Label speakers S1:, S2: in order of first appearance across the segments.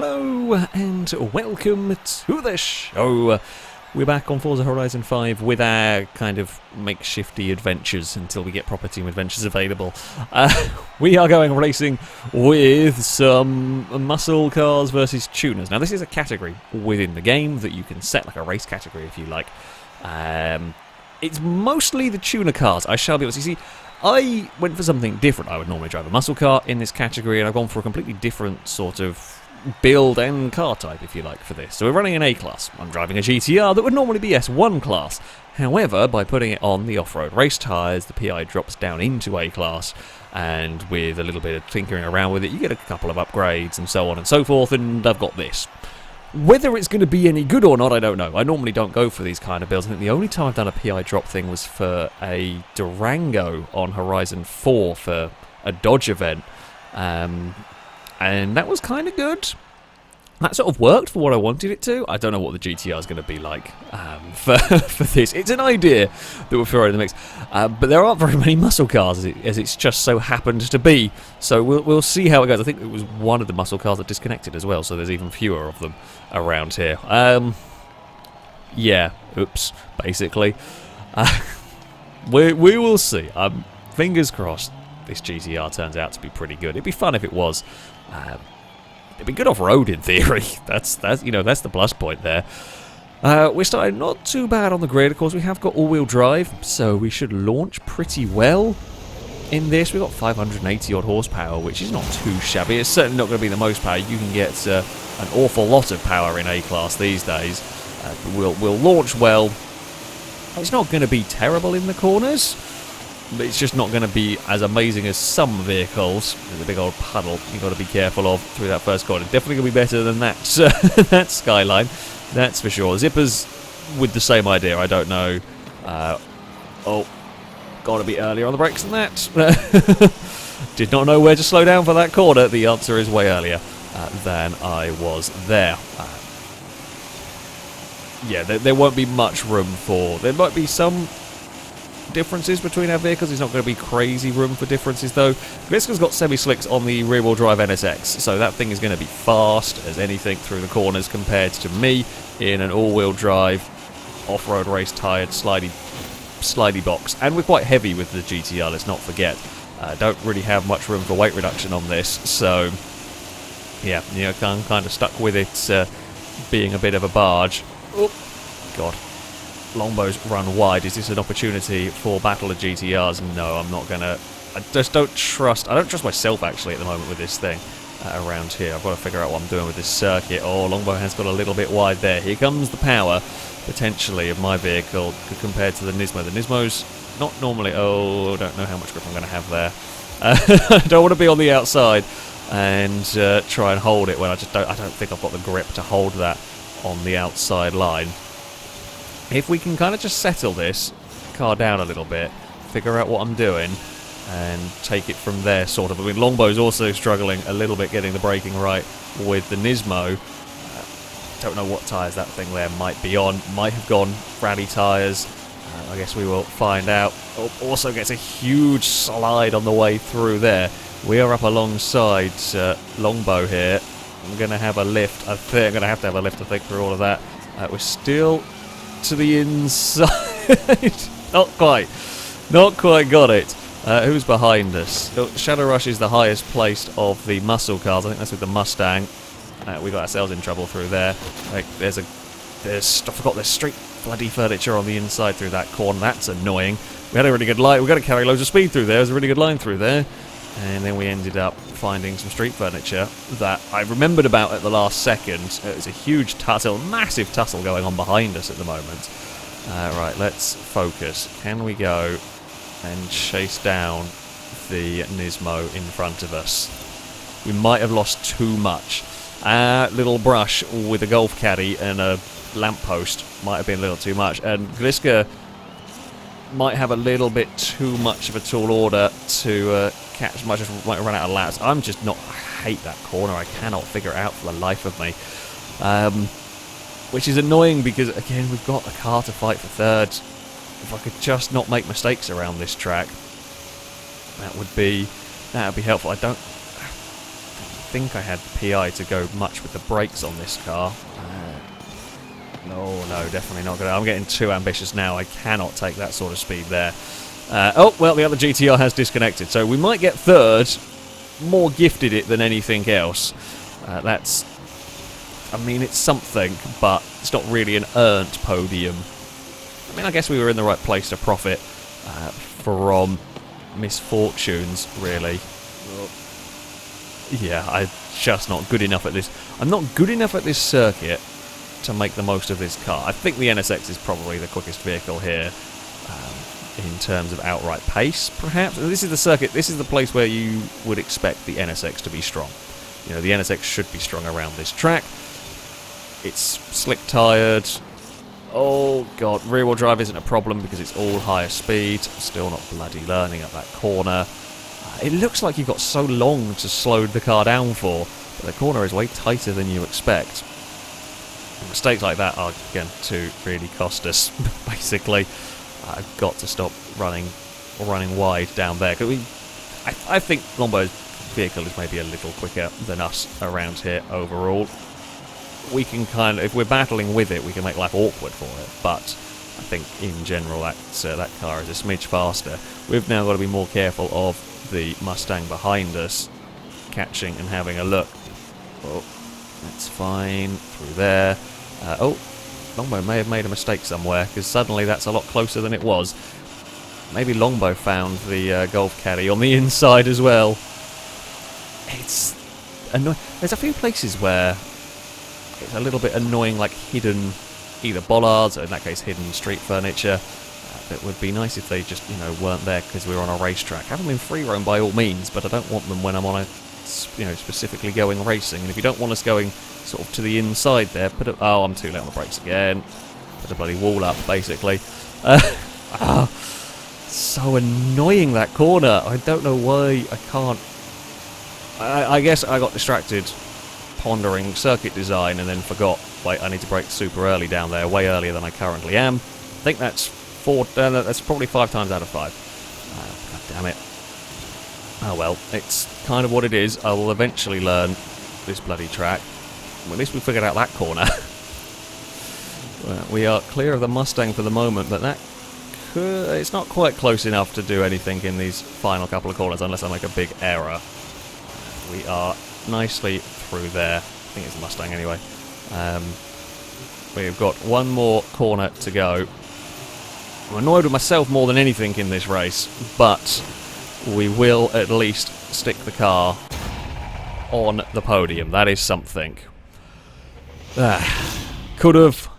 S1: Hello and welcome to the show. We're back on Forza Horizon 5 with our kind of makeshifty adventures until we get proper team adventures available. We are going racing with some muscle cars versus tuners. Now this is a category within the game that you can set, like a race category if you like. It's mostly the tuner cars, I shall be honest. You see, I went for something different. I would normally drive a muscle car in this category, and I've gone for a completely different sort of build and car type, if you like, for this. So we're running an A-Class. I'm driving a GT-R that would normally be S1 class. However, by putting it on the off-road race tyres, the PI drops down into A-Class, and with a little bit of tinkering around with it, you get a couple of upgrades and so on and so forth, and I've got this. Whether it's going to be any good or not, I don't know. I normally don't go for these kind of builds. I think the only time I've done a PI drop thing was for a Durango on Horizon 4 for a Dodge event. And that was kind of good. That sort of worked for what I wanted it to. I don't know what the GT-R is going to be like for this. It's an idea that we're throwing in the mix. But there aren't very many muscle cars, as it's just so happened to be. So we'll see how it goes. I think it was one of the muscle cars that disconnected as well, so there's even fewer of them around here. Yeah, oops, basically. We will see. Fingers crossed this GT-R turns out to be pretty good. It'd be fun if it was. It'd be good off-road in theory. That's the plus point there. We're starting not too bad on the grid. Of course, we have got all-wheel drive, so we should launch pretty well in this. We've got 580 odd horsepower, which is not too shabby. It's certainly not going to be the most power. You can get an awful lot of power in A-Class these days. We'll launch well. It's not going to be terrible in the corners, but it's just not going to be as amazing as some vehicles. There's a big old puddle you've got to be careful of through that first corner. Definitely going to be better than that that Skyline, that's for sure. Zippers with the same idea, I don't know. Oh, got to be earlier on the brakes than that. Did not know where to slow down for that corner. The answer is way earlier than I was there. Yeah, there won't be much room for... There might be some differences between our vehicles. It's not going to be crazy room for differences though. Gliska's got semi-slicks on the rear-wheel drive NSX, so that thing is going to be fast as anything through the corners compared to me in an all-wheel drive off-road race tired slidey box. And we're quite heavy with the GT-R, let's not forget. Don't really have much room for weight reduction on this, so yeah, I'm kind of stuck with it being a bit of a barge. Oh god. Longbows run wide. Is this an opportunity for battle of GT-Rs? No, I'm not gonna. I don't trust myself actually at the moment with this thing around here. I've got to figure out what I'm doing with this circuit. Oh, Longbow has got a little bit wide there. Here comes the power potentially of my vehicle compared to the Nismo. The Nismo's not normally. Oh, I don't know how much grip I'm going to have there. I don't want to be on the outside and try and hold it when I don't think I've got the grip to hold that on the outside line. If we can kind of just settle this car down a little bit, figure out what I'm doing, and take it from there, sort of. I mean, Longbow's also struggling a little bit getting the braking right with the Nismo. Don't know what tyres that thing there might be on. Might have gone rally tyres. I guess we will find out. Oh, also gets a huge slide on the way through there. We are up alongside Longbow here. I'm going to have a lift. I think I'm going to have a lift, I think, through all of that. We're still to the inside. Not quite got it. Who's behind us? Shadow Rush is the highest placed of the muscle cars. I think that's with the Mustang. We got ourselves in trouble through there. Like, I forgot there's street bloody furniture on the inside through that corner. That's annoying. We had a really good line. We got to carry loads of speed through there. There's a really good line through there. And then we ended up finding some street furniture that I remembered about at the last second. It's a huge tussle, massive tussle going on behind us at the moment. Right, let's focus. Can we go and chase down the Nismo in front of us? We might have lost too much. Little brush with a golf caddy and a lamppost might have been a little too much. And Gliska might have a little bit too much of a tall order to catch, might run out of laps. I'm just not. I hate that corner. I cannot figure it out for the life of me. Which is annoying because, again, we've got a car to fight for third. If I could just not make mistakes around this track, that would be helpful. I don't think I had PI to go much with the brakes on this car. No, definitely not going to. I'm getting too ambitious now. I cannot take that sort of speed there. Oh, well, the other GT-R has disconnected, so we might get third. More gifted it than anything else. That's... I mean, it's something, but it's not really an earned podium. I mean, I guess we were in the right place to profit from misfortunes, really. Yeah, I'm just not good enough at this. I'm not good enough at this circuit to make the most of this car. I think the NSX is probably the quickest vehicle here in terms of outright pace, perhaps. This is the circuit, this is the place where you would expect the NSX to be strong. You know, the NSX should be strong around this track. It's slick-tired. Oh, God, rear-wheel drive isn't a problem because it's all higher speed. Still not bloody learning up that corner. It looks like you've got so long to slow the car down for, but the corner is way tighter than you expect. Mistakes like that are going to really cost us, basically. I've got to stop running wide down there. I think Lombo's vehicle is maybe a little quicker than us around here overall. We can kind of, if we're battling with it, we can make life awkward for it, but I think in general that car is a smidge faster. We've now got to be more careful of the Mustang behind us catching and having a look. Oh, that's fine, through there. Oh, Longbow may have made a mistake somewhere, because suddenly that's a lot closer than it was. Maybe Longbow found the Golf Caddy on the inside as well. It's annoying. There's a few places where it's a little bit annoying, like hidden either bollards, or in that case hidden street furniture. It would be nice if they just, you know, weren't there because we were on a racetrack. Have them in free roam by all means, but I don't want them when I'm on a, you know, specifically going racing. And if you don't want us going sort of to the inside there, put a... Oh, I'm too late on the brakes again. Put a bloody wall up, basically. So annoying, that corner. I don't know why I can't... I guess I got distracted pondering circuit design and then forgot, like, I need to brake super early down there, way earlier than I currently am. I think that's that's probably 5 times out of 5. God damn it. Oh well, it's kind of what it is. I will eventually learn this bloody track. Well, at least we figured out that corner. Well, we are clear of the Mustang for the moment, but that it's not quite close enough to do anything in these final couple of corners unless I make a big error. We are nicely through there. I think it's the Mustang anyway. We've got one more corner to go. I'm annoyed with myself more than anything in this race, but we will at least stick the car on the podium. That is something. Could have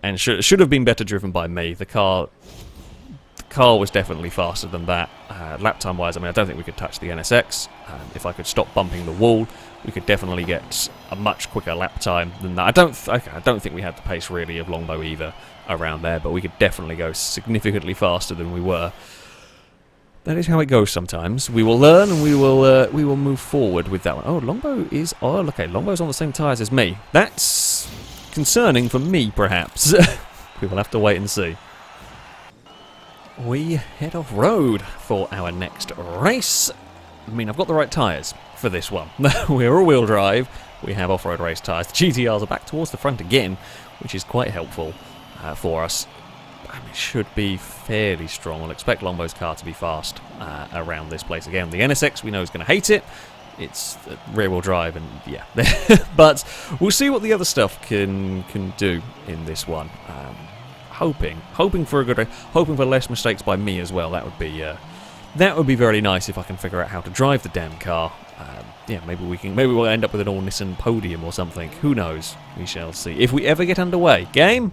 S1: and should have been better driven by me. The car was definitely faster than that. Lap time wise, I mean, I don't think we could touch the NSX. If I could stop bumping the wall, we could definitely get a much quicker lap time than that. I don't think we had the pace really of Longbow either around there, but we could definitely go significantly faster than we were. That is how it goes sometimes. We will learn and we will move forward with that one. Oh, Longbow is... Oh, okay, Longbow's on the same tyres as me. That's concerning for me, perhaps. We will have to wait and see. We head off-road for our next race. I mean, I've got the right tyres for this one. We're all-wheel drive. We have off-road race tyres. The GT-Rs are back towards the front again, which is quite helpful for us. It should be fairly strong. I'll expect Lombow's car to be fast around this place again. The NSX we know is going to hate it. It's rear-wheel drive, and yeah. But we'll see what the other stuff can do in this one. Hoping for a good race, hoping for less mistakes by me as well. That would be very nice if I can figure out how to drive the damn car. Yeah, maybe we'll end up with an all Nissan podium or something. Who knows? We shall see. If we ever get underway, game.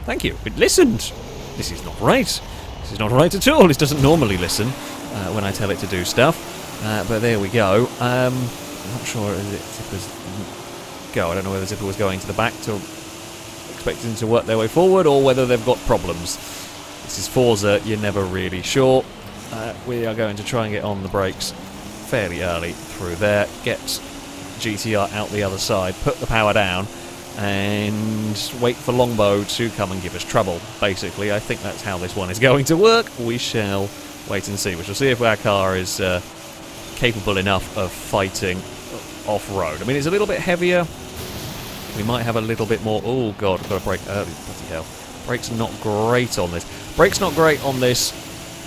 S1: Thank you. It listened. This is not right. This is not right at all. This doesn't normally listen when I tell it to do stuff. But there we go. I'm not sure if the zippers go. I don't know whether the zipper was going to the back to expecting to work their way forward, or whether they've got problems. This is Forza. You're never really sure. We are going to try and get on the brakes fairly early through there. Get GT-R out the other side. Put the power down. And wait for Longbow to come and give us trouble. Basically, I think that's how this one is going to work. We shall wait and see. We shall see if our car is capable enough of fighting. off-road. I mean, it's a little bit heavier. We might have a little bit more... Oh, God, I've got to brake early. Bloody hell. Brake's not great on this. Brake's not great on this.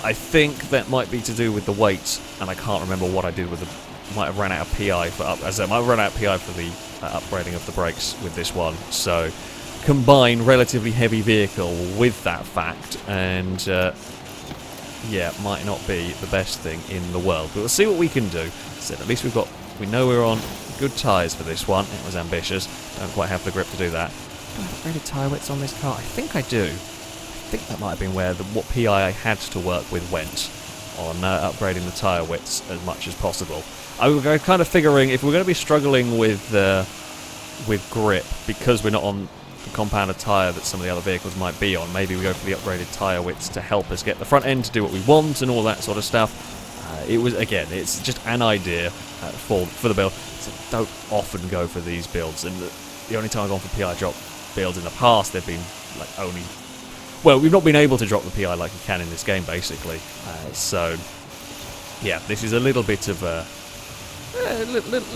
S1: I think that might be to do with the weight, and I can't remember what I did with the... Might have ran out of PI for... As I might have run out of PI for the upgrading of the brakes with this one. So, combine relatively heavy vehicle with that fact, and... yeah, might not be the best thing in the world. But we'll see what we can do. So at least we know we're on good tyres for this one. It was ambitious. Don't quite have the grip to do that. Do I have upgraded tyre widths on this car? I think I do. I think that might have been where what PI I had to work with went on upgrading the tyre widths as much as possible. I was kind of figuring if we're going to be struggling with grip because we're not on the compounded tyre that some of the other vehicles might be on, maybe we go for the upgraded tyre widths to help us get the front end to do what we want and all that sort of stuff. It was, again, it's just an idea for the build. So don't often go for these builds, and the only time I've gone for PI drop builds in the past, they've been like only... Well, we've not been able to drop the PI like you can in this game, basically. So, yeah, this is a little bit of a...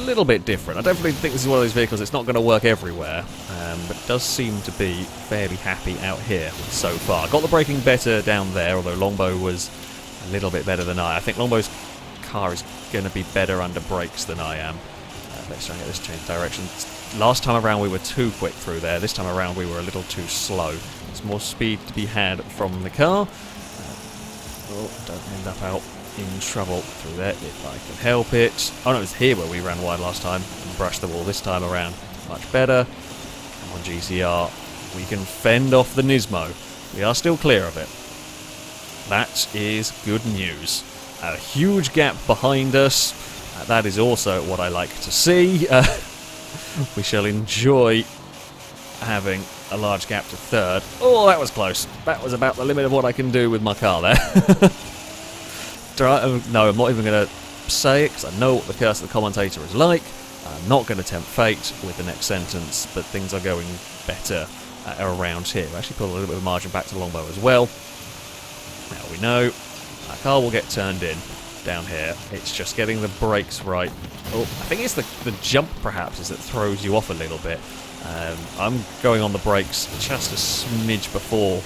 S1: little bit different. I definitely think this is one of those vehicles that's not going to work everywhere, but does seem to be fairly happy out here so far. Got the braking better down there, although Longbow was a little bit better than I think Longbow's car is going to be better under brakes than I am. Let's try and get this changed direction. Last time around we were too quick through there. This time around we were a little too slow. There's more speed to be had from the car. Don't end up out in trouble through there if I can help it. Oh no, it was here where we ran wide last time and brushed the wall. This time around, much better. Come on, GT-R. We can fend off the Nismo. We are still clear of it. That is good news. A huge gap behind us. That is also what I like to see. We shall enjoy having a large gap to third. Oh, that was close. That was about the limit of what I can do with my car there. No, I'm not even going to say it because I know what the curse of the commentator is like. I'm not going to tempt fate with the next sentence, but things are going better around here. We actually put a little bit of margin back to Longbow as well. Now we know our car will get turned in down here. It's just getting the brakes right. Oh, I think it's the jump perhaps is that throws you off a little bit. I'm going on the brakes just a smidge before,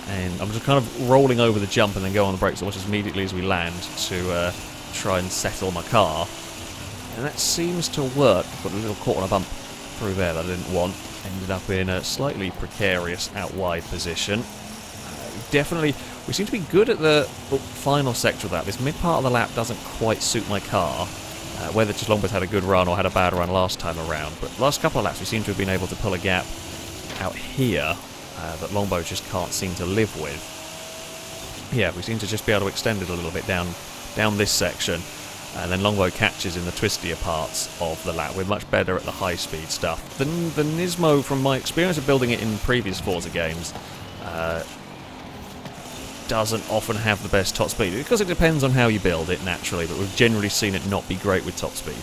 S1: and I'm just kind of rolling over the jump and then go on the brakes almost as immediately as we land to try and settle my car. And that seems to work. Got a little caught on a bump through there that I didn't want. Ended up in a slightly precarious out wide position. Definitely, we seem to be good at the final sector of that. This mid part of the lap doesn't quite suit my car. Whether just Longbow's had a good run or had a bad run last time around. But last couple of laps we seem to have been able to pull a gap out here that Longbow just can't seem to live with. Yeah, we seem to just be able to extend it a little bit down this section. And then Longbow catches in the twistier parts of the lap. We're much better at the high-speed stuff. The Nismo, from my experience of building it in previous Forza games, doesn't often have the best top speed, because it depends on how you build it naturally, but we've generally seen it not be great with top speed,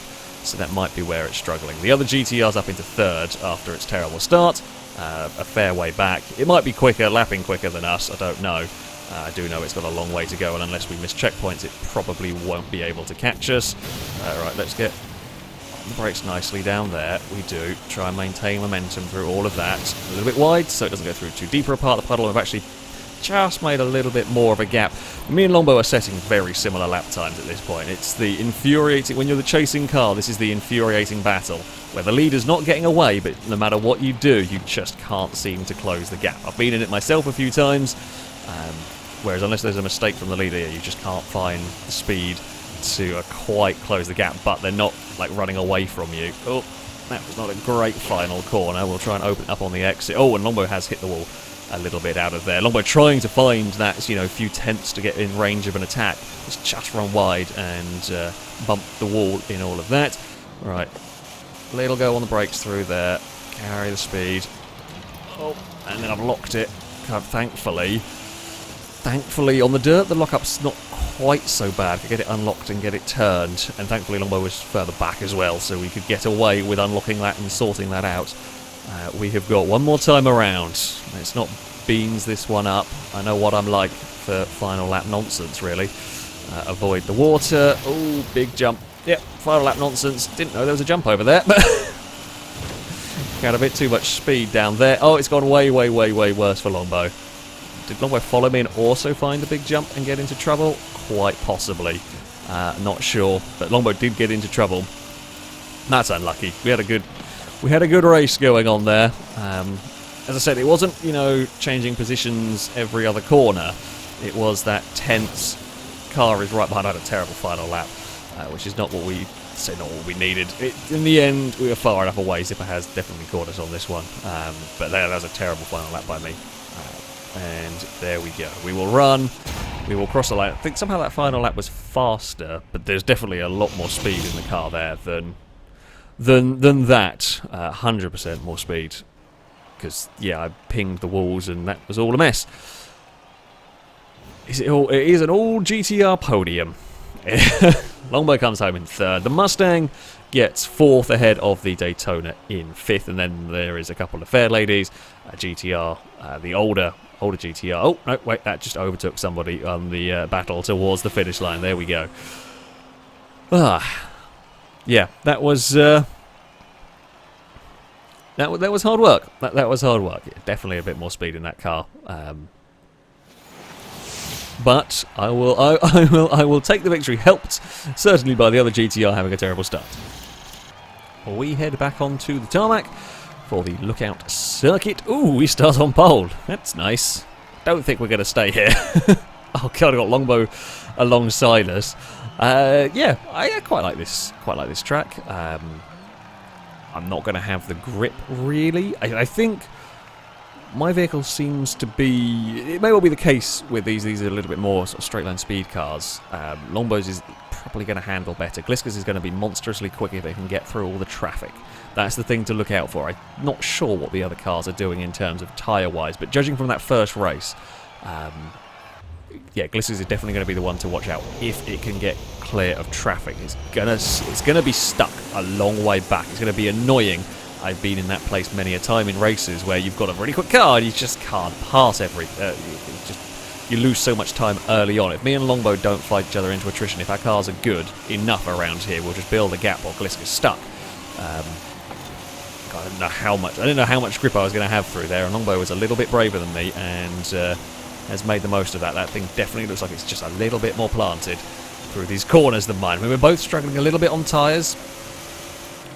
S1: so that might be where it's struggling. The other GT-R's up into third after its terrible start, a fair way back. It might be quicker, lapping quicker than us, I don't know. I do know it's got a long way to go, and unless we miss checkpoints it probably won't be able to catch us. Right, let's get the brakes nicely down there. We do try and maintain momentum through all of that. A little bit wide so it doesn't go through too deeper a part of the puddle. We've actually just made a little bit more of a gap. Me and Longbow are setting very similar lap times at this point. It's the infuriating, when you're the chasing car, this is the infuriating battle, where the leader's not getting away, but no matter what you do, you just can't seem to close the gap. I've been in it myself a few times, whereas unless there's a mistake from the leader, you just can't find the speed to quite close the gap, but they're not like running away from you. Oh, that was not a great final corner. We'll try and open it up on the exit. Oh, and Longbow has hit the wall a little bit out of there. Longbow trying to find that, few tenths to get in range of an attack. Just run wide and bump the wall in all of that. Right, little go on the brakes through there. Carry the speed. Oh, and then I've locked it. Thankfully on the dirt, the lock-up's not quite so bad. I could get it unlocked and get it turned, and thankfully Longbow was further back as well, so we could get away with unlocking that and sorting that out. We have got one more time around. Let's not beans this one up. I know what I'm like for final lap nonsense, really. Avoid the water. Oh, big jump. Yep, final lap nonsense. Didn't know there was a jump over there, but got a bit too much speed down there. Oh, it's gone way, way, way, way worse for Longbow. Did Longbow follow me and also find a big jump and get into trouble? Quite possibly. Not sure, but Longbow did get into trouble. That's unlucky. We had a good race going on there. As I said, it wasn't, you know, changing positions every other corner. It was that tense car is right behind. I had a terrible final lap, which is not what we needed. In the end, we were far enough away. Zipper has definitely caught us on this one, but that was a terrible final lap by me. And there we go. We will run. We will cross the line. I think somehow that final lap was faster, but there's definitely a lot more speed in the car there than that. 100% more speed. Because, yeah, I pinged the walls and that was all a mess. It is an all GT-R podium. Longbow comes home in third. The Mustang gets fourth ahead of the Daytona in fifth. And then there is a couple of fair ladies. GT-R, the older GT-R. Oh, no, wait, that just overtook somebody on the battle towards the finish line. There we go. Yeah, that was hard work. That was hard work. Yeah, definitely a bit more speed in that car. But I will take the victory. Helped certainly by the other GT-R having a terrible start. We head back onto the tarmac for the lookout circuit. Ooh, we start on pole. That's nice. Don't think we're going to stay here. Oh god, I got Longbow alongside us. Yeah, I quite like this. Quite like this track. I'm not going to have the grip really. I think my vehicle seems to be. It may well be the case with these. These are a little bit more sort of straight line speed cars. Longbow's is probably going to handle better. Gliska's is going to be monstrously quick if it can get through all the traffic. That's the thing to look out for. I'm not sure what the other cars are doing in terms of tyre-wise, but judging from that first race, yeah, Gliska's is definitely going to be the one to watch out if it can get clear of traffic. It's gonna be stuck a long way back. It's going to be annoying. I've been in that place many a time in races where you've got a really quick car and you just can't pass you lose so much time early on. If me and Longbow don't fight each other into attrition, if our cars are good enough around here, we'll just build a gap while Gliska's stuck. I didn't know how much grip I was going to have through there, and Longbow was a little bit braver than me and has made the most of that. That thing definitely looks like it's just a little bit more planted through these corners than mine. I mean, we're both struggling a little bit on tyres,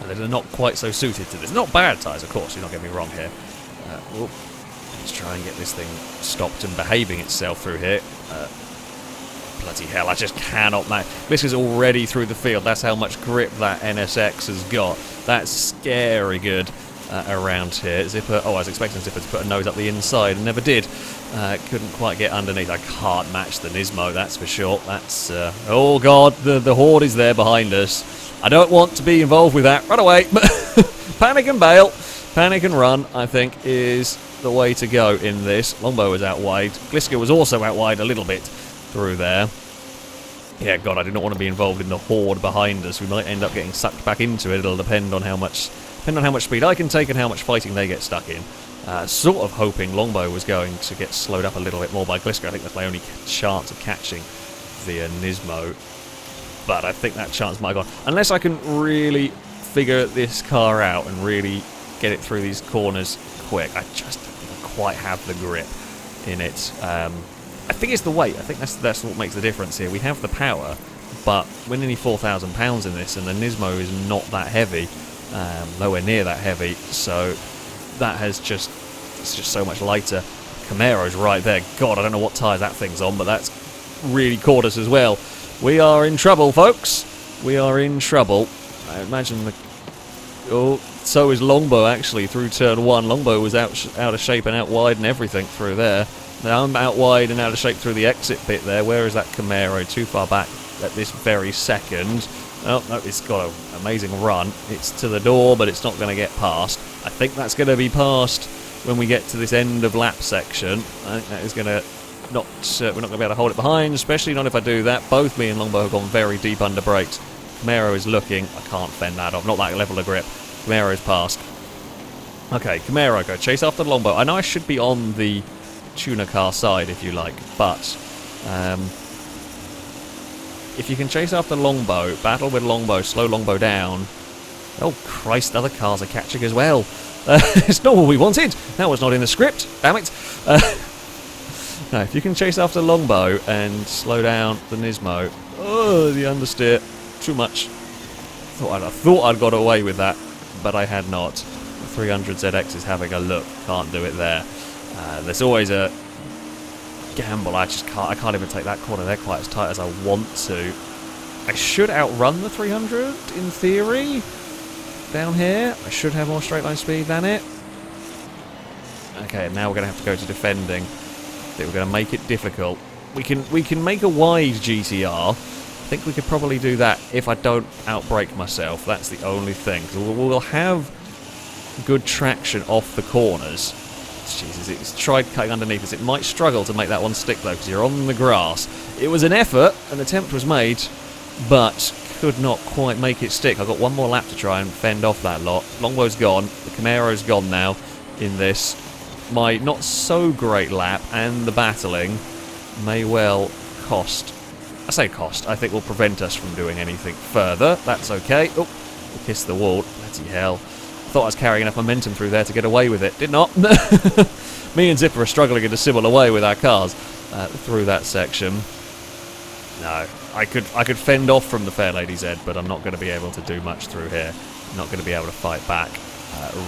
S1: and they're not quite so suited to this. Not bad tyres, of course, you're not getting me wrong here. Let's try and get this thing stopped and behaving itself through here. Bloody hell, I just cannot manage. This is already through the field. That's how much grip that NSX has got. That's scary good around here. Zipper, I was expecting Zipper to put a nose up the inside and never did. Couldn't quite get underneath. I can't match the Nismo, that's for sure. That's, oh god, the horde is there behind us. I don't want to be involved with that. Run away. Panic and bail. Panic and run, I think, is the way to go in this. Longbow was out wide. Gliska was also out wide a little bit through there. Yeah, god, I did not want to be involved in the horde behind us. We might end up getting sucked back into it. It'll depend on how much speed I can take and how much fighting they get stuck in. Sort of hoping Longbow was going to get slowed up a little bit more by Gliska. I think that's my only chance of catching the Nismo. But I think that chance might have gone. Unless I can really figure this car out and really get it through these corners quick. I just don't quite have the grip in it. I think it's the weight. I think that's what makes the difference here. We have the power, but we're nearly 4,000 pounds in this, and the Nismo is not that heavy, nowhere near that heavy. So that has it's just so much lighter. Camaro's right there. God, I don't know what tyres that thing's on, but that's really caught us as well. We are in trouble, folks. We are in trouble. I imagine so is Longbow actually through turn one. Longbow was out of shape and out wide and everything through there. Now I'm out wide and out of shape through the exit bit there. Where is that Camaro? Too far back at this very second. Oh, no, it's got an amazing run. It's to the door, but it's not going to get past. I think that's going to be past when we get to this end of lap section. I think that is going to not... we're not going to be able to hold it behind, especially not if I do that. Both me and Longbow have gone very deep under brakes. Camaro is looking. I can't fend that off. Not that level of grip. Camaro's passed. Okay, Camaro, go chase after the Longbow. I know I should be on the tuner car side, if you like, but if you can chase after Longbow, battle with Longbow, slow Longbow down. Oh Christ, other cars are catching as well. It's not what we wanted. That was not in the script. Damn it. No, if you can chase after Longbow and slow down the Nismo. Oh, the understeer. Too much. I thought I'd got away with that, but I had not. The 300ZX is having a look. Can't do it there. There's always a gamble. I can't even take that corner. They're quite as tight as I want to. I should outrun the 300 in theory. Down here, I should have more straight line speed than it. Okay, now we're going to have to go to defending. I think we're going to make it difficult. We can make a wide GT-R. I think we could probably do that if I don't outbrake myself. That's the only thing. We'll have good traction off the corners. Jesus, it's tried cutting underneath us. It might struggle to make that one stick though, because you're on the grass. It was an effort, an attempt was made, but could not quite make it stick. I've got one more lap to try and fend off that lot. Longbow's gone. The Camaro's gone now in this. My not so great lap and the battling may well cost. I say cost. I think will prevent us from doing anything further. That's okay. Oh, we kissed the wall. Bloody hell. Thought I was carrying enough momentum through there to get away with it. Did not. Me and Zipper are struggling in a similar way with our cars through that section. No, I could fend off from the Fair Lady's Head, but I'm not going to be able to do much through here. I'm not going to be able to fight back.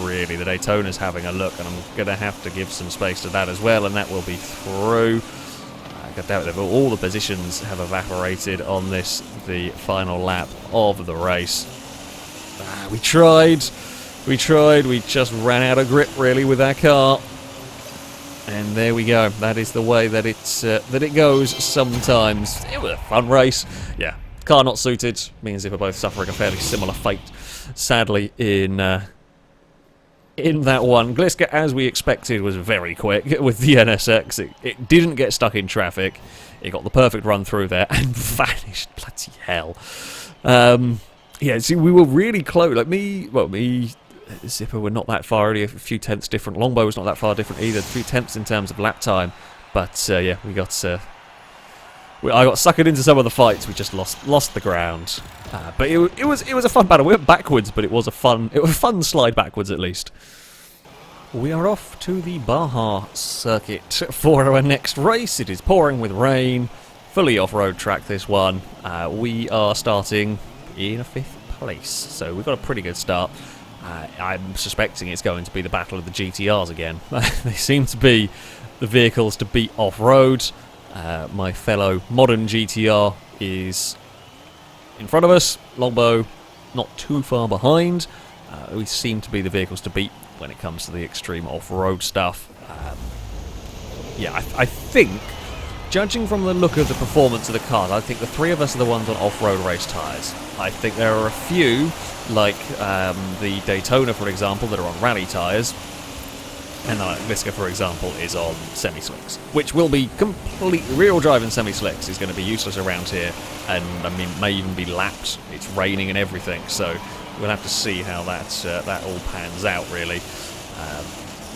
S1: Really, the Daytona's having a look, and I'm going to have to give some space to that as well, and that will be through. God damn it, all the positions have evaporated on this, the final lap of the race. We tried, we just ran out of grip really with our car. And there we go. That is the way that it goes sometimes. It was a fun race. Yeah, car not suited. Me and Zip are both suffering a fairly similar fate, sadly, in that one. Gliska, as we expected, was very quick with the NSX. It didn't get stuck in traffic. It got the perfect run through there and vanished. Bloody hell. Yeah, see, we were really close. Like me, Zipper were not that far, only a few tenths different. Longbow was not that far different either, a few tenths in terms of lap time. But yeah, I got suckered into some of the fights. We just lost the ground. But it was a fun battle. We went backwards, but it was a fun slide backwards at least. We are off to the Baja circuit for our next race. It is pouring with rain, fully off-road track this one. We are starting in a 5th place, so we've got a pretty good start. I'm suspecting it's going to be the battle of the GT-Rs again. They seem to be the vehicles to beat off-road. My fellow modern GT-R is in front of us. Longbow not too far behind. We seem to be the vehicles to beat when it comes to the extreme off-road stuff. Yeah, I think, judging from the look of the performance of the cars, I think the three of us are the ones on off-road race tyres. I think there are a few, like the Daytona, for example, that are on rally tyres, and Gliska, for example, is on semi-slicks, which will be complete real drive and semi-slicks is going to be useless around here, and I mean may even be lapped. It's raining and everything, so we'll have to see how that all pans out, really.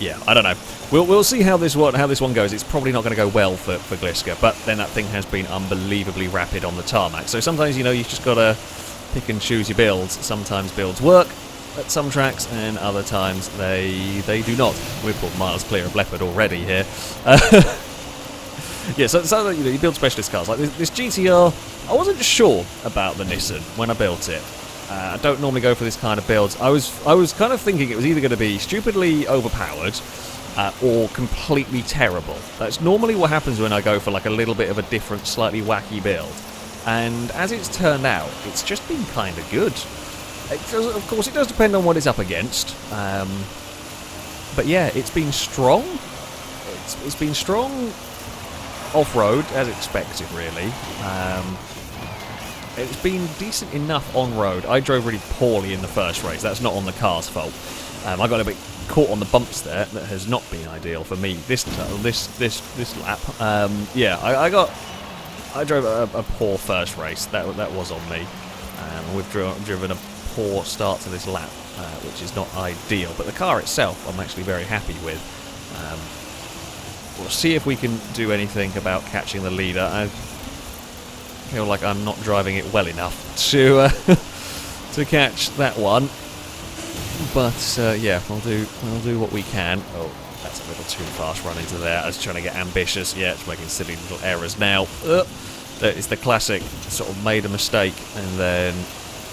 S1: Yeah, I don't know. We'll see how this one goes. It's probably not going to go well for Gliska, but then that thing has been unbelievably rapid on the tarmac. So sometimes, you just got to pick and choose your builds. Sometimes builds work at some tracks, and other times they do not. We're pulled miles clear of Leopard already here. Yeah, so you build specialist cars like this GT-R. I wasn't sure about the Nissan when I built it. I don't normally go for this kind of builds. I was kind of thinking it was either going to be stupidly overpowered or completely terrible. That's normally what happens when I go for like a little bit of a different, slightly wacky build. And as it's turned out, it's just been kind of good. Of course, it does depend on what it's up against. But yeah, it's been strong. It's been strong off-road, as expected, really. It's been decent enough on-road. I drove really poorly in the first race. That's not on the car's fault. I got a bit caught on the bumps there. That has not been ideal for me this lap. Yeah, I drove a poor first race. That was on me. We've driven a poor start to this lap, which is not ideal. But the car itself, I'm actually very happy with. We'll see if we can do anything about catching the leader. feel like I'm not driving it well enough to to catch that one. But yeah, we'll do what we can. Oh, that's a little too fast run into there. I was trying to get ambitious. Yeah, it's making silly little errors now. It's the classic sort of made a mistake and then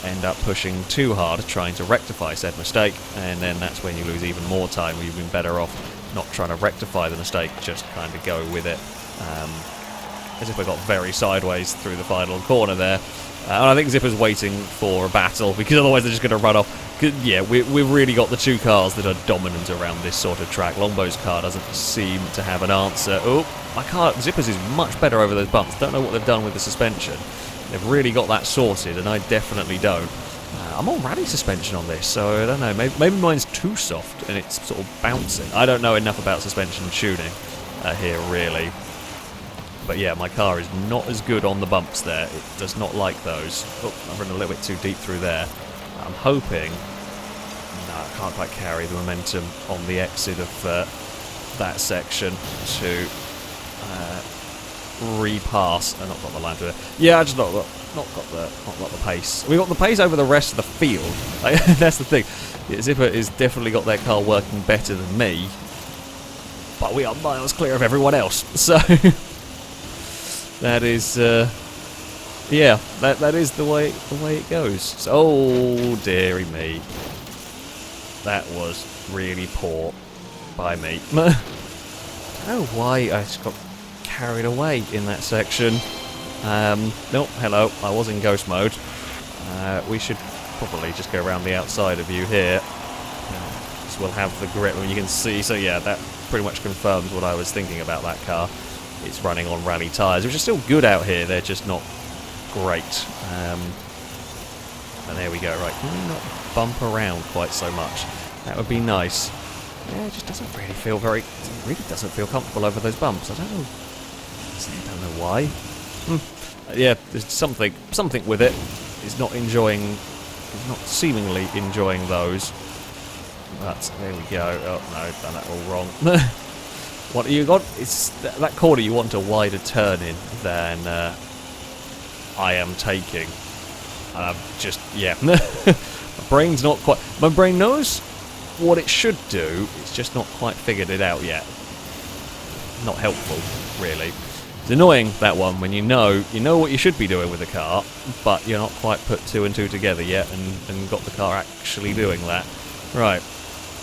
S1: end up pushing too hard, trying to rectify said mistake, and then that's when you lose even more time. Where you've been better off not trying to rectify the mistake, just kind of go with it. As if I got very sideways through the final corner there. And I think Zipper's waiting for a battle, because otherwise they're just going to run off. Yeah, we've really got the two cars that are dominant around this sort of track. Longbow's car doesn't seem to have an answer. Oh, my car, Zipper's is much better over those bumps. Don't know what they've done with the suspension. They've really got that sorted, and I definitely don't. I'm on rally suspension on this, so I don't know. Maybe mine's too soft, and it's sort of bouncing. I don't know enough about suspension tuning here, really. But yeah, my car is not as good on the bumps there. It does not like those. Oh, I've run a little bit too deep through there. I'm hoping... No, I can't quite carry the momentum on the exit of that section to repass. I've not got the line to it. Yeah, I just not got the pace. We got the pace over the rest of the field. That's the thing. Yeah, Zipper has definitely got their car working better than me, but we are miles clear of everyone else. So... That is, yeah, that is the way it goes. So, oh dearie me, that was really poor by me. I don't know why I just got carried away in that section. Nope, hello, I was in ghost mode. We should probably just go around the outside of you here. So we'll have the grip, and you can see. So yeah, that pretty much confirms what I was thinking about that car. It's running on rally tyres, which are still good out here. They're just not great. And there we go. Right, can we not bump around quite so much? That would be nice. Yeah, it just doesn't really feel very... It really doesn't feel comfortable over those bumps. I don't know why. Yeah, there's something with it. It's not enjoying... It's not seemingly enjoying those. But there we go. Oh, no, done that all wrong. What you got? It's that corner you want a wider turn in than I am taking. And I'm just, yeah. My brain's not quite... My brain knows what it should do, it's just not quite figured it out yet. Not helpful, really. It's annoying, that one, when you know what you should be doing with the car, but you're not quite put two and two together yet and got the car actually doing that. Right.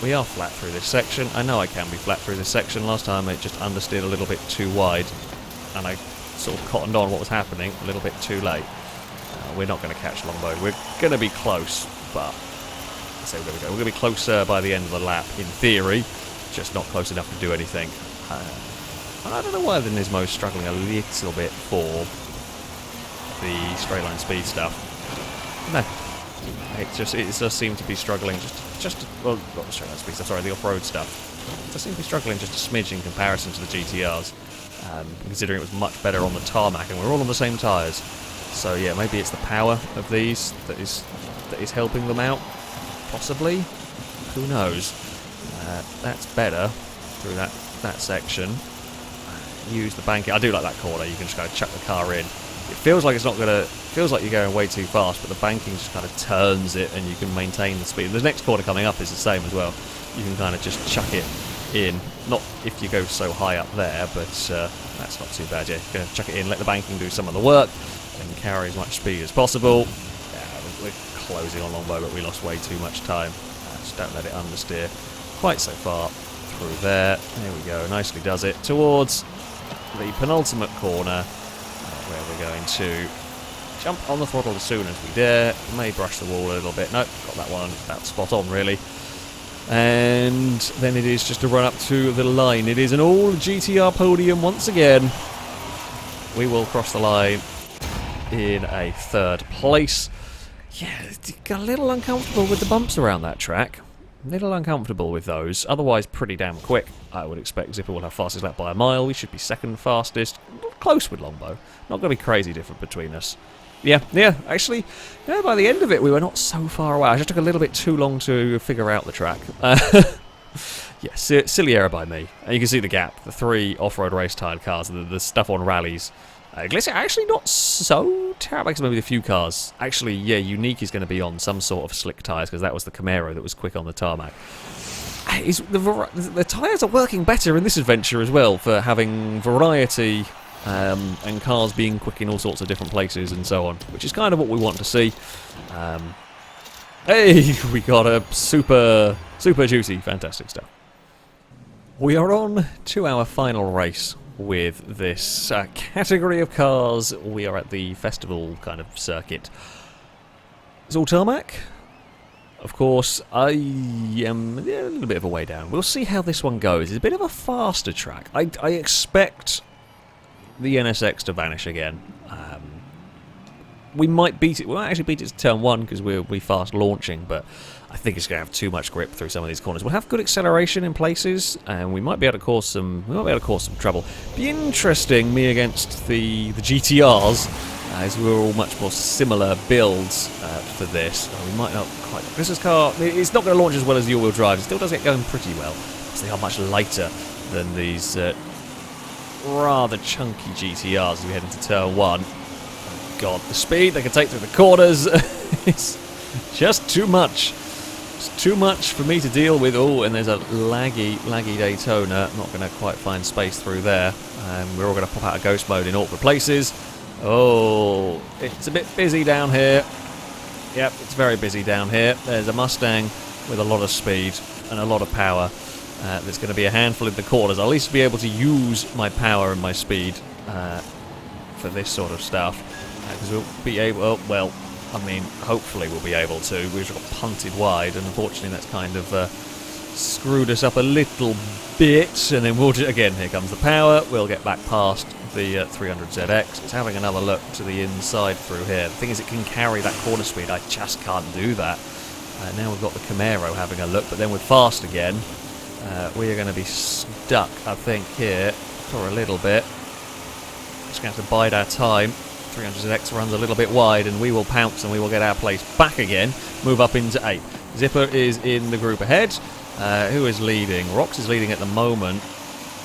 S1: We are flat through this section. I know I can be flat through this section. Last time it just understeered a little bit too wide, and I sort of cottoned on what was happening a little bit too late. We're not going to catch Longbow. We're going to be close, but let's say we're going to go. We're going to be closer by the end of the lap, in theory, just not close enough to do anything. I don't know why the Nismo's struggling a little bit for the straight line speed stuff. No. It does seem to be struggling well, not the straight line speed stuff, sorry, the off-road stuff. It does seem to be struggling just a smidge in comparison to the GT-Rs, considering it was much better on the tarmac, and we're all on the same tyres. So yeah, maybe it's the power of these that is helping them out, possibly. Who knows? That's better through that section. Use the banking. I do like that corner. You can just kind of chuck the car in. It feels like it's not gonna. Feels like you're going way too fast, but the banking just kind of turns it, and you can maintain the speed. The next corner coming up is the same as well. You can kind of just chuck it in. Not if you go so high up there, but that's not too bad. Yeah, you're gonna chuck it in, let the banking do some of the work, and carry as much speed as possible. Yeah, we're closing on Longbow, but we lost way too much time. Just don't let it understeer quite so far through there. There we go. Nicely does it towards the penultimate corner, where we're going to jump on the throttle as soon as we dare. May brush the wall a little bit. Nope, got that one about spot on, really. And then it is just a run up to the line. It is an all GT-R podium once again. We will cross the line in a third place. Yeah, got a little uncomfortable with the bumps around that track. A little uncomfortable with those. Otherwise, pretty damn quick. I would expect Zipper will have fastest lap by a mile. We should be second fastest. Close with Longbow. Not going to be crazy different between us. Yeah, actually, by the end of it, we were not so far away. I just took a little bit too long to figure out the track. Yeah, silly error by me. And you can see the gap. The three off-road race-tired cars, the stuff on rallies, Glissier actually not so terrible, because maybe a few cars. Actually, yeah, Unique is going to be on some sort of slick tyres, because that was the Camaro that was quick on the tarmac. The tyres are working better in this adventure as well, for having variety and cars being quick in all sorts of different places and so on, which is kind of what we want to see. Hey, we got a super juicy, fantastic stuff. We are on to our final race with this category of cars. We are at the festival kind of circuit. It's all tarmac. Of course, I am a little bit of a way down. We'll see how this one goes. It's a bit of a faster track. I expect the NSX to vanish again. We might beat it. We might actually beat it to turn 1 because we'll be fast launching, but I think it's going to have too much grip through some of these corners. We'll have good acceleration in places, and we might be able to cause some. We might be able to cause some trouble. Be interesting, me against the GT-Rs, as we're all much more similar builds for this. We might not quite. This car, it's not going to launch as well as the all-wheel drive. It still does get going pretty well, because they are much lighter than these rather chunky GT-Rs as we head into turn 1. God, the speed they can take through the corners is just too much. It's too much for me to deal with. Oh, and there's a laggy Daytona. Not going to quite find space through there. We're all going to pop out of ghost mode in awkward places. Oh, it's a bit busy down here. Yep, it's very busy down here. There's a Mustang with a lot of speed and a lot of power. There's going to be a handful in the corners. I'll at least be able to use my power and my speed for this sort of stuff. Because we'll be able, oh, well, I mean, hopefully we'll be able to. We've just got punted wide, and unfortunately that's kind of screwed us up a little bit. And then we'll just, again, here comes the power. We'll get back past the 300ZX. It's having another look to the inside through here. The thing is, it can carry that corner speed. I just can't do that. Now we've got the Camaro having a look, but then we're fast again. We are going to be stuck, I think, here for a little bit. Just going to have to bide our time. 300ZX runs a little bit wide, and we will pounce and we will get our place back again. Move up into 8. Zipper is in the group ahead. Who is leading? Rox is leading at the moment.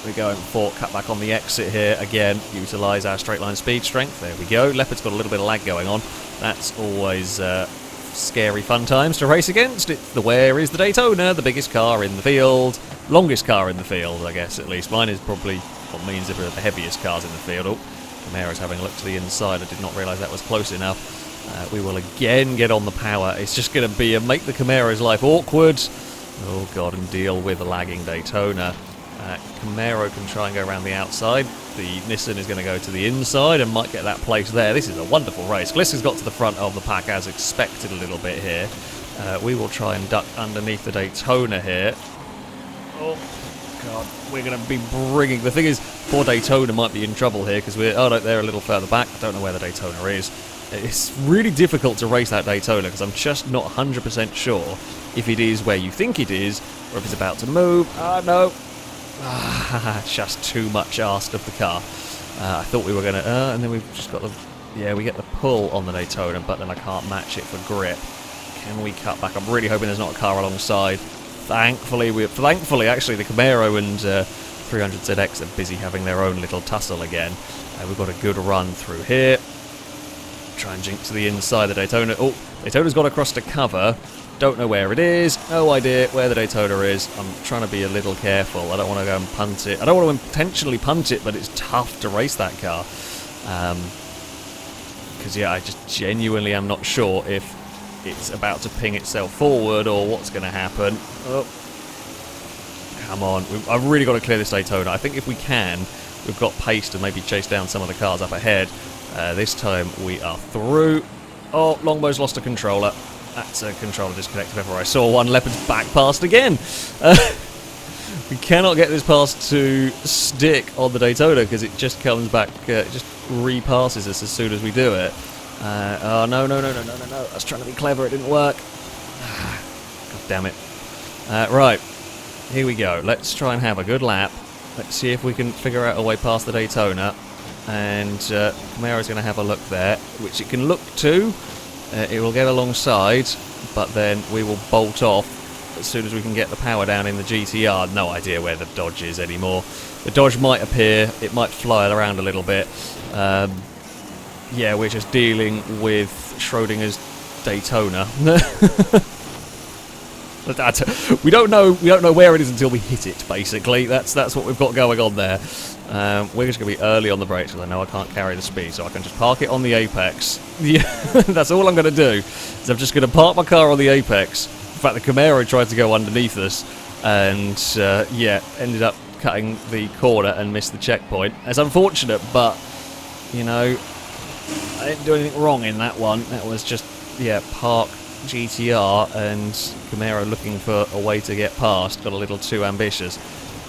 S1: We're going for cut back on the exit here again. Utilise our straight line speed strength. There we go. Leopard's got a little bit of lag going on. That's always scary fun times to race against. Where is the Daytona? The biggest car in the field. Longest car in the field, I guess, at least. Mine is probably what means Zipper are the heaviest cars in the field. Oh, Camaro's having a look to the inside. I did not realise that was close enough. We will again get on the power. It's just going to be make the Camaro's life awkward. Oh god, and deal with the lagging Daytona. Camaro can try and go around the outside. The Nissan is going to go to the inside and might get that place there. This is a wonderful race. Glisson's got to the front of the pack as expected a little bit here. We will try and duck underneath the Daytona here. Oh god, we're going to be bringing... The thing is, poor Daytona might be in trouble here because we're... Oh no, they're a little further back. I don't know where the Daytona is. It's really difficult to race that Daytona because I'm just not 100% sure if it is where you think it is or if it's about to move. No. Just too much asked of the car. I thought we were going to... and then we've just got the... Yeah, we get the pull on the Daytona, but then I can't match it for grip. Can we cut back? I'm really hoping there's not a car alongside. Thankfully, actually, the Camaro and 300ZX are busy having their own little tussle again. We've got a good run through here. Try and jinx to the inside of the Daytona. Oh, Daytona's got across to cover. Don't know where it is. No idea where the Daytona is. I'm trying to be a little careful. I don't want to go and punt it. I don't want to intentionally punt it, but it's tough to race that car. Because, yeah, I just genuinely am not sure if it's about to ping itself forward or what's going to happen. Oh, come on. I've really got to clear this Daytona. I think if we can, we've got pace to maybe chase down some of the cars up ahead. This time we are through. Oh, Longbow's lost a controller. That's a controller disconnect if ever I saw one. Leopard's back past again. We cannot get this pass to stick on the Daytona because it just comes back, it just repasses us as soon as we do it. Oh, no. I was trying to be clever, it didn't work. God damn it. Right, here we go. Let's try and have a good lap. Let's see if we can figure out a way past the Daytona. And Camaro's going to have a look there, which it can look to. It will get alongside, but then we will bolt off as soon as we can get the power down in the GT-R. No idea where the Dodge is anymore. The Dodge might appear, it might fly around a little bit. Yeah, we're just dealing with Schrodinger's Daytona. We don't know where it is until we hit it. Basically, that's what we've got going on there. We're just going to be early on the brakes because I know I can't carry the speed, so I can just park it on the apex. Yeah, that's all I'm going to do. Is I'm just going to park my car on the apex. In fact, the Camaro tried to go underneath us, and yeah, ended up cutting the corner and missed the checkpoint. It's unfortunate, but you know, I didn't do anything wrong in that one. That was just, yeah, park GT-R and Camaro looking for a way to get past. Got a little too ambitious.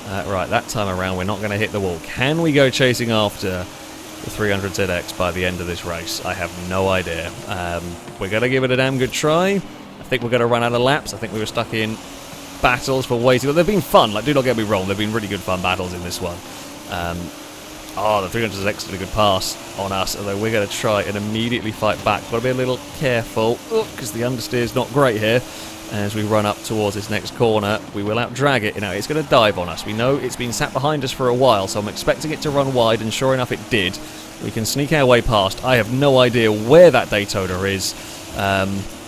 S1: Right, that time around we're not going to hit the wall. Can we go chasing after the 300ZX by the end of this race? I have no idea. We're going to give it a damn good try. I think we're going to run out of laps. I think we were stuck in battles for way too long. They've been fun, like, do not get me wrong, they've been really good fun battles in this one. Oh, the 300ZX did a good pass on us, although we're going to try and immediately fight back. Got to be a little careful, because the understeer's not great here. As we run up towards this next corner, we will outdrag it. You know, it's going to dive on us. We know it's been sat behind us for a while, so I'm expecting it to run wide, and sure enough, it did. We can sneak our way past. I have no idea where that Daytona is.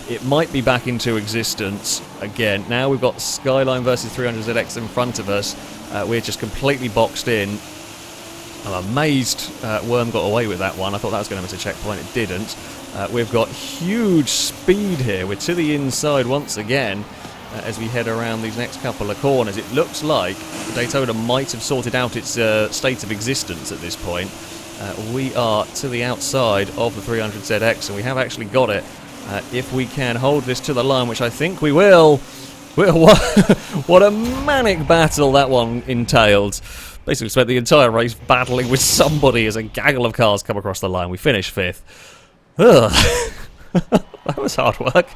S1: It might be back into existence again. Now we've got Skyline versus 300ZX in front of us. We're just completely boxed in. I'm amazed Worm got away with that one. I thought that was going to miss a checkpoint. It didn't. We've got huge speed here. We're to the inside once again as we head around these next couple of corners. It looks like the Daytona might have sorted out its state of existence at this point. We are to the outside of the 300ZX, and we have actually got it. If we can hold this to the line, which I think we will. What a manic battle that one entailed. Basically spent the entire race battling with somebody as a gaggle of cars come across the line. We finished 5th. Ugh. That was hard work.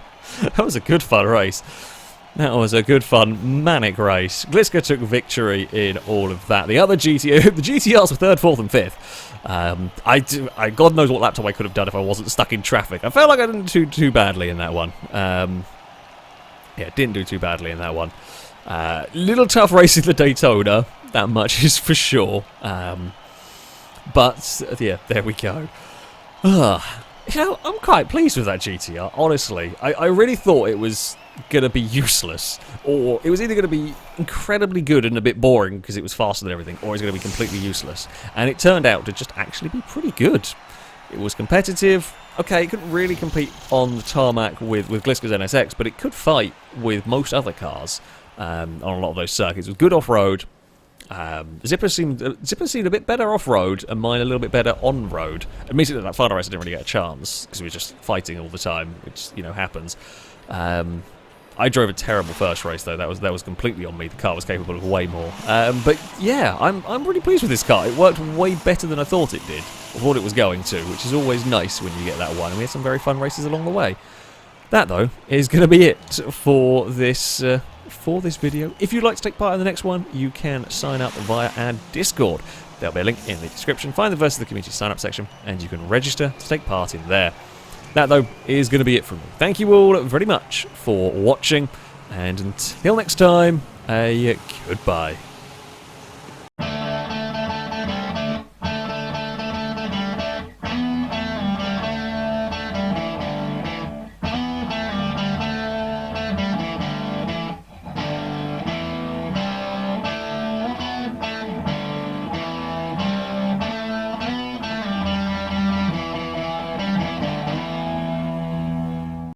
S1: That was a good fun race. That was a good fun manic race. Gliska took victory in all of that. The other the GT-Rs were 3rd, 4th and 5th. God knows what laptop I could have done if I wasn't stuck in traffic. I felt like I didn't do too badly in that one. Yeah, didn't do too badly in that one. Little tough race in the Daytona. That much is for sure. But, yeah, there we go. You know, I'm quite pleased with that GT-R, honestly. I really thought it was going to be useless, or it was either going to be incredibly good and a bit boring because it was faster than everything, or it was going to be completely useless. And it turned out to just actually be pretty good. It was competitive. Okay, it couldn't really compete on the tarmac with Gliska's NSX, but it could fight with most other cars on a lot of those circuits. It was good off-road. Zipper seemed a bit better off-road, and mine a little bit better on-road. Admittedly, that final race I didn't really get a chance, because we were just fighting all the time, which, you know, happens. I drove a terrible first race, though. That was completely on me. The car was capable of way more. But, yeah, I'm really pleased with this car. It worked way better than I thought it did, or thought it was going to, which is always nice when you get that one, and we had some very fun races along the way. That, though, is going to be it for this video. If you'd like to take part in the next one, you can sign up via our Discord. There'll be a link in the description. Find the versus the community sign-up section, and you can register to take part in there. That, though, is going to be it from me. Thank you all very much for watching, and until next time, a goodbye.